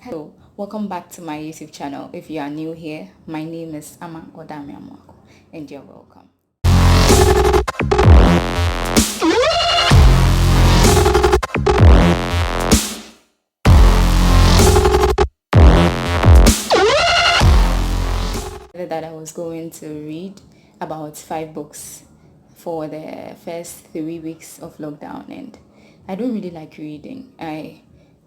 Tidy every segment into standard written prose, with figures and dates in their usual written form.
Hello, welcome back to my YouTube channel. If you are new here, my name is Odamea, and you're welcome. That I was going to read about 5 books for the first 3 weeks of lockdown, and I don't really like reading. I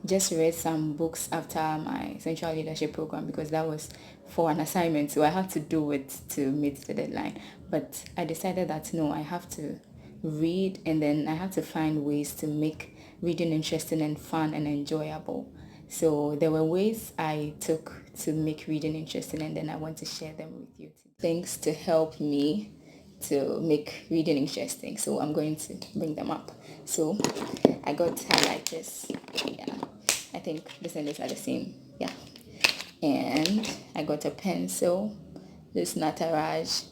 just read some books after my sensual leadership program because that was for an assignment, so I had to do it to meet the deadline. But I decided that no, I have to read, and then I had to find ways to make reading interesting and fun and enjoyable. So there were ways I took to make reading interesting, and then I want to share them with you today. Things to help me to make reading interesting. So I'm going to bring them up. So I got highlighters. Yeah, I think this and this are the same. Yeah. And I got a pencil. This Nataraj.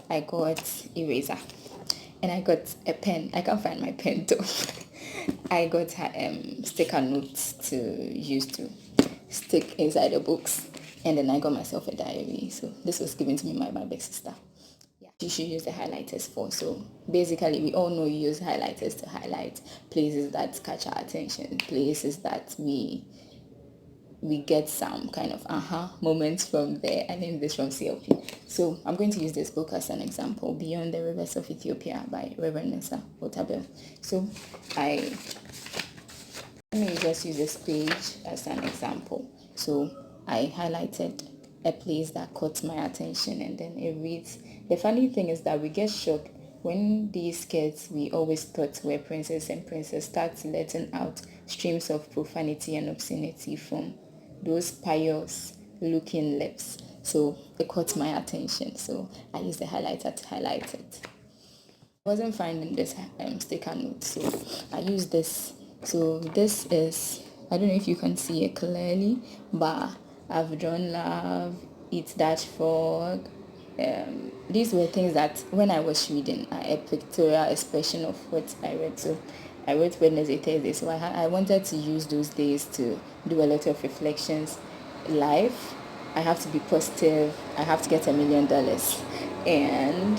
I got eraser. And I got a pen. I can't find my pen though. I got sticker notes to use to stick inside the books. And then I got myself a diary. So this was given to me by my big sister. Yeah, you should use the highlighters for. So basically, we all know you use highlighters to highlight places that catch our attention, places that we get some kind of aha moments from there. I named this from CLP. So I'm going to use this book as an example, Beyond the Rivers of Ethiopia by Reverend Mr. Odamea. So let me just use this page as an example. So I highlighted a place that caught my attention, and then it reads, the funny thing is that we get shocked when these kids we always thought were princes and princess start letting out streams of profanity and obscenity from those pious looking lips. So it caught my attention. So I used the highlighter to highlight it. I wasn't finding this sticker note, so I used this. So this is, I don't know if you can see it clearly, but I've drawn love, eat that frog. These were things that when I was reading, a pictorial expression of what I read. So I wrote Wednesday, Thursday, so I wanted to use those days to do a lot of reflections. Life, I have to be positive, I have to get $1 million, and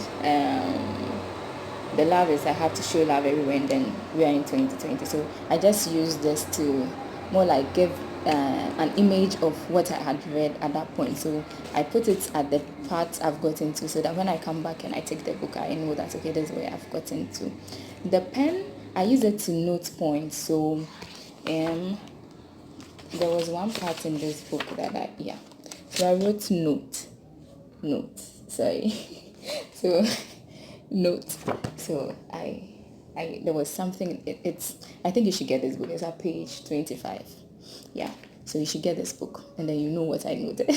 the love is I have to show love everywhere, and then we are in 2020. So I just used this to more like give an image of what I had read at that point. So I put it at the part I've gotten to, so that when I come back and I take the book, I know that, okay, this is where I've gotten to. The pen, I use it to note points. So there was one part in this book that so I wrote note, sorry. So note. So I there was something, it's I think you should get this book. It's at page 25. Yeah, so you should get this book, and then you know what I noted.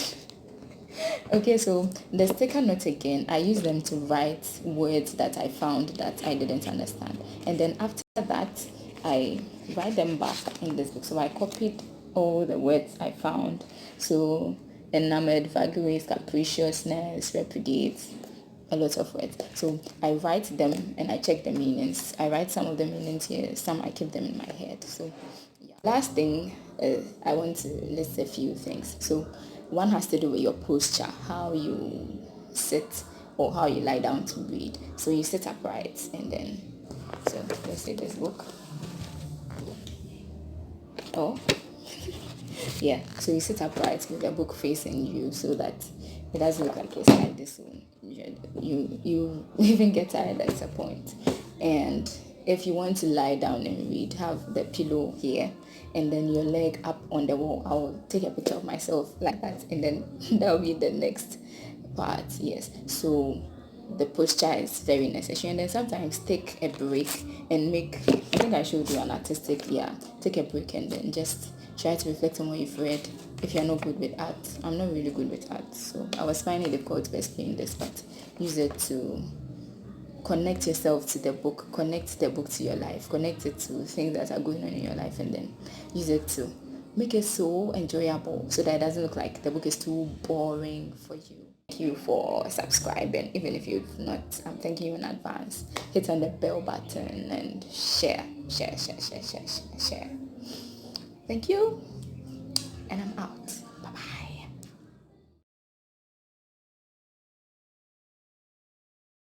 Okay, so the sticker notes again, I use them to write words that I found that I didn't understand, and then after that I write them back in this book. So I copied all the words I found. So enamored, vagaries, capriciousness, repudiate, a lot of words. So I write them and I check the meanings. I write some of the meanings here, some I keep them in my head. So yeah. Last thing is I want to list a few things. So one has to do with your posture, how you sit or how you lie down to read. So you sit upright, and then, so let's say this book. Oh, yeah. So you sit upright with the book facing you, so that it doesn't look like it's like this one. You even get tired at a point. And if you want to lie down and read, have the pillow here, and then your leg up on the wall. I'll take a picture of myself like that, and then that'll be the next part. Yes. So the posture is very necessary, and then sometimes take a break and make, I think I showed you an artistic, take a break and then just try to reflect on what you've read. If you're not good with art, I'm not really good with art, so I was finding it difficult to explain this, but use it to connect yourself to the book, connect the book to your life, connect it to things that are going on in your life, and then use it to make it so enjoyable, so that it doesn't look like the book is too boring for you. Thank you for subscribing. Even if you've not, I'm thanking you in advance. Hit on the bell button and share. Thank you, and I'm out.